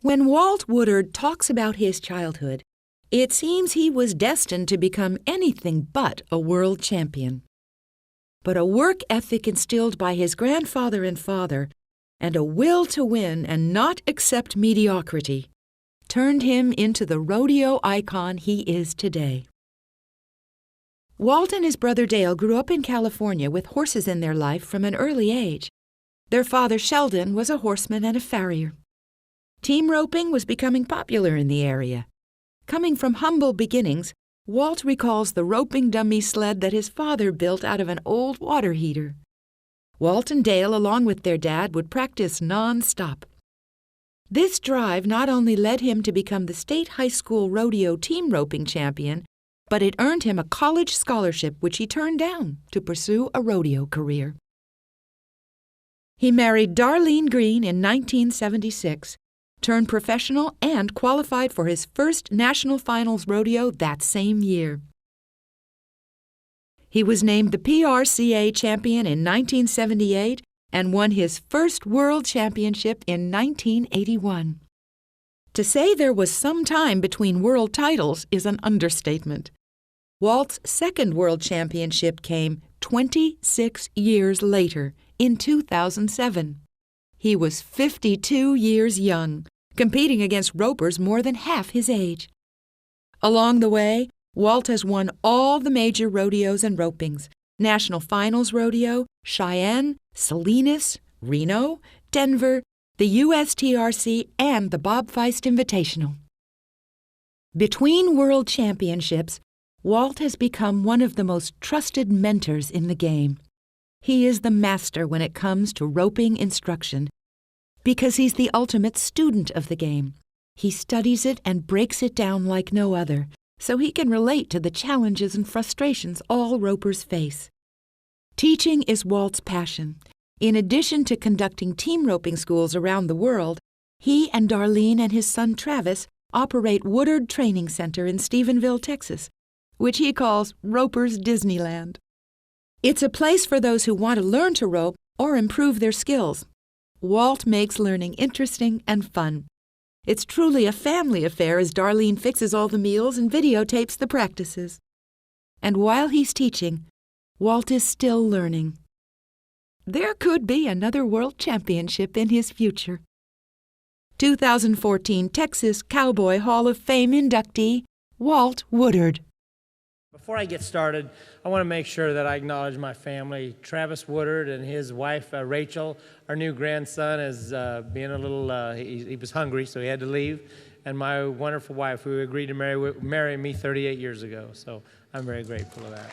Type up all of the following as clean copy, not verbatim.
When Walt Woodard talks about his childhood, it seems he was destined to become anything but a world champion. But a work ethic instilled by his grandfather and father, and a will to win and not accept mediocrity, turned him into the rodeo icon he is today. Walt and his brother Dale grew up in California with horses in their life from an early age. Their father Sheldon was a horseman and a farrier. Team roping was becoming popular in the area. Coming from humble beginnings, Walt recalls the roping dummy sled that his father built out of an old water heater. Walt and Dale, along with their dad, would practice non-stop. This drive not only led him to become the state high school rodeo team roping champion, but it earned him a college scholarship which he turned down to pursue a rodeo career. He married Darlene Green in 1976, turned professional, and qualified for his first national finals rodeo that same year. He was named the PRCA champion in 1978 and won his first world championship in 1981. To say there was some time between world titles is an understatement. Walt's second world championship came 26 years later, in 2007. He was 52 years young, competing against ropers more than half his age. Along the way, Walt has won all the major rodeos and ropings: National Finals Rodeo, Cheyenne, Salinas, Reno, Denver, the USTRC, and the Bob Feist Invitational. Between world championships, Walt has become one of the most trusted mentors in the game. He is the master when it comes to roping instruction, because he's the ultimate student of the game. He studies it and breaks it down like no other, so he can relate to the challenges and frustrations all ropers face. Teaching is Walt's passion. In addition to conducting team roping schools around the world, he and Darlene and his son Travis operate Woodard Training Center in Stephenville, Texas, which he calls Roper's Disneyland. It's a place for those who want to learn to rope or improve their skills. Walt makes learning interesting and fun. It's truly a family affair as Darlene fixes all the meals and videotapes the practices. And while he's teaching, Walt is still learning. There could be another world championship in his future. 2014 TxCowboy Hall of Fame inductee, Walt Woodard. Before I get started, I want to make sure that I acknowledge my family. Travis Woodard and his wife, Rachel. Our new grandson is being a little, he was hungry, so he had to leave. And my wonderful wife, who agreed to marry me 38 years ago. So I'm very grateful for that.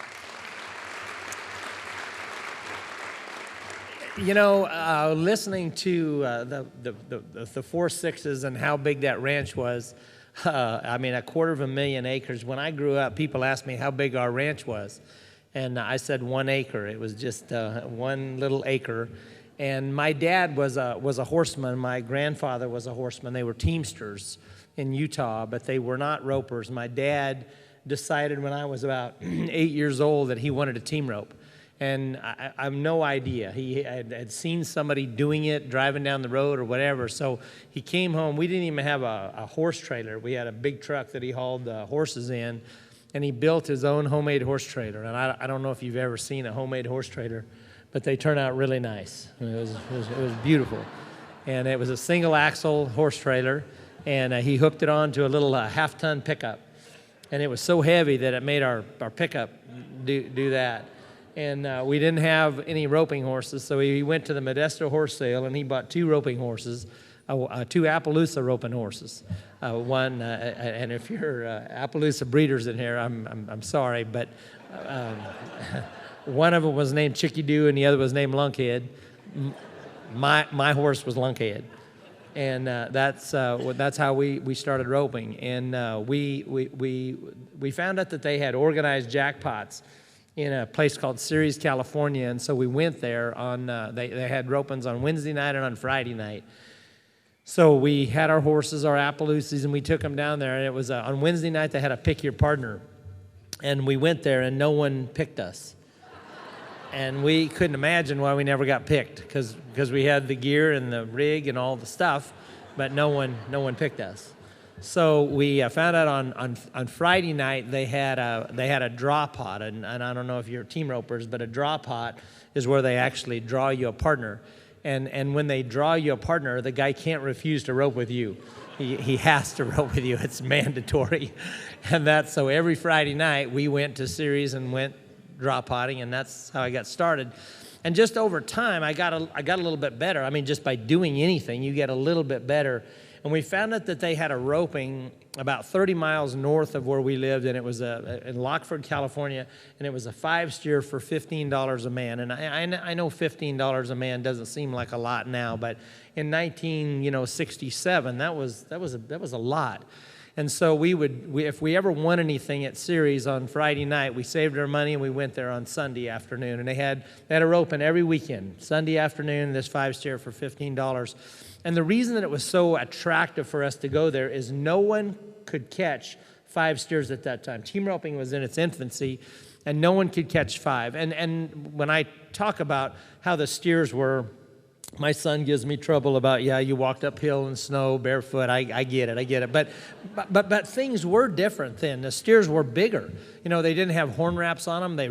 You know, listening to the 4 6s and how big that ranch was, I mean, 250,000 acres. When I grew up, people asked me how big our ranch was. And I said 1 acre. It was just 1 little acre. And my dad was a horseman. My grandfather was a horseman. They were teamsters in Utah, but they were not ropers. My dad decided when I was about 8 years old that he wanted a team rope. And I have no idea. He had seen somebody doing it, driving down the road or whatever. So he came home. We didn't even have a horse trailer. We had a big truck that he hauled horses in, and he built his own homemade horse trailer. And I don't know if you've ever seen a homemade horse trailer, but they turn out really nice. It was beautiful. And it was a single axle horse trailer, and he hooked it onto a little half-ton pickup. And it was so heavy that it made our pickup do that. And we didn't have any roping horses, so he went to the Modesto horse sale and he bought 2 roping horses, 2 Appaloosa roping horses. One, and if you're Appaloosa breeders in here, I'm sorry, but one of them was named Chickadee and the other was named Lunkhead. My horse was Lunkhead, and that's how we started roping. And we found out that they had organized jackpots in a place called Ceres, California, and so we went there on, they had ropings on Wednesday night and on Friday night. So we had our horses, our Appaloosas, and we took them down there, and it was, on Wednesday night they had a pick your partner, and we went there and no one picked us. And we couldn't imagine why we never got picked, because we had the gear and the rig and all the stuff, but no one picked us. So we found out on Friday night they had a draw pot, and I don't know if you're team ropers, but a draw pot is where they actually draw you a partner. And when they draw you a partner, the guy can't refuse to rope with you. He has to rope with you. It's mandatory. And so every Friday night we went to series and went draw potting, and that's how I got started. And just over time, I got a little bit better. I mean, just by doing anything, you get a little bit better. And we found out that they had a roping about 30 miles north of where we lived, and it was in Lockford, California, and it was a 5-steer for $15 a man. And I know $15 a man doesn't seem like a lot now, but in 1967, that was a lot. And so if we ever won anything at series on Friday night, we saved our money and we went there on Sunday afternoon. And they had a roping every weekend, Sunday afternoon, this 5-steer for $15. And the reason that it was so attractive for us to go there is no one could catch 5 steers at that time. Team roping was in its infancy, and no one could catch 5. And when I talk about how the steers were, my son gives me trouble about, you walked uphill in snow barefoot. I get it. But things were different then. The steers were bigger. They didn't have horn wraps on them. They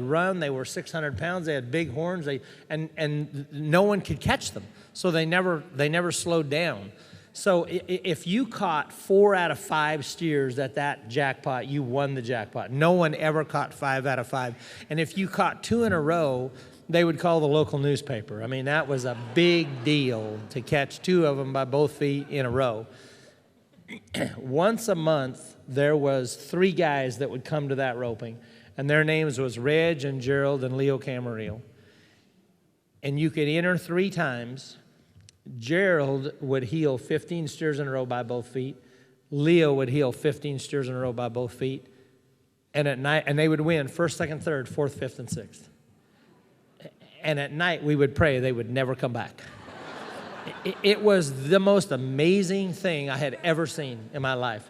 were 600 pounds. They had big horns. And no one could catch them. So they never slowed down. So if you caught 4 out of 5 steers at that jackpot, you won the jackpot. No one ever caught 5 out of 5. And if you caught 2 in a row, they would call the local newspaper. I mean, that was a big deal to catch 2 of them by both feet in a row. Once a month, there was 3 guys that would come to that roping, and their names was Reg and Gerald and Leo Camarillo. And you could enter 3 times. Gerald would heel 15 steers in a row by both feet. Leo would heel 15 steers in a row by both feet. And at night, and they would win 1st, 2nd, 3rd, 4th, 5th, and 6th. And at night, we would pray they would never come back. It was the most amazing thing I had ever seen in my life.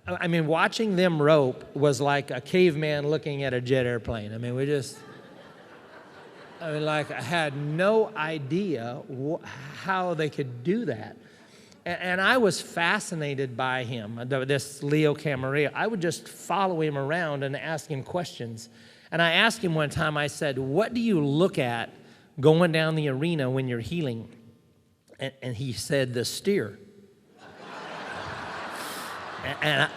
I mean, watching them rope was like a caveman looking at a jet airplane. I mean, I had no idea how they could do that. And I was fascinated by him, this Leo Camarillo. I would just follow him around and ask him questions. And I asked him one time, I said, what do you look at going down the arena when you're heeling? And he said, the steer. And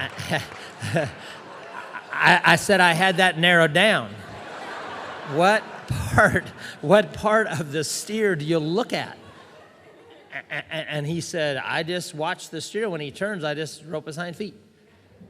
I said I had that narrowed down. What part of the steer do you look at? And he said, I just watch the steer. When he turns, I just rope his hind feet.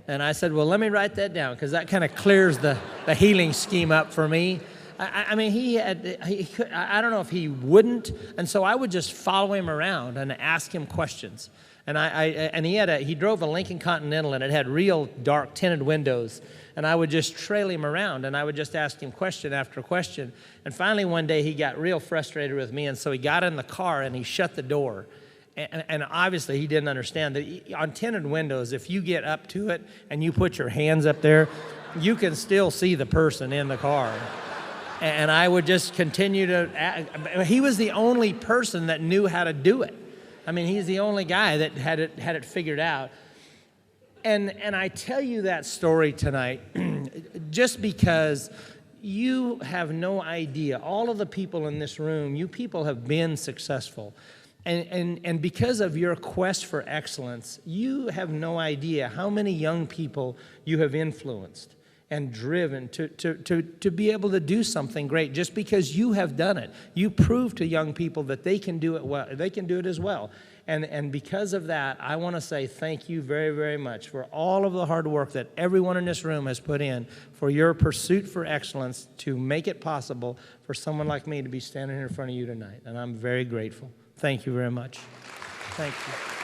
And I said, well, let me write that down, because that kind of clears the heeling scheme up for me. I mean, I don't know if he wouldn't, and so I would just follow him around and ask him questions. And he drove a Lincoln Continental, and it had real dark tinted windows. And I would just trail him around, and I would just ask him question after question. And finally, one day, he got real frustrated with me, and so he got in the car and he shut the door. And obviously, he didn't understand that on tinted windows, if you get up to it and you put your hands up there, you can still see the person in the car. And I would just continue to. He was the only person that knew how to do it. I mean, he's the only guy that had it figured out. And I tell you that story tonight just because you have no idea. All of the people in this room, you people have been successful. And because of your quest for excellence, you have no idea how many young people you have influenced and driven to be able to do something great just because you have done it. You prove to young people that they can do it well. They can do it as well. And because of that, I want to say thank you very, very much for all of the hard work that everyone in this room has put in for your pursuit for excellence to make it possible for someone like me to be standing here in front of you tonight. And I'm very grateful. Thank you very much. Thank you.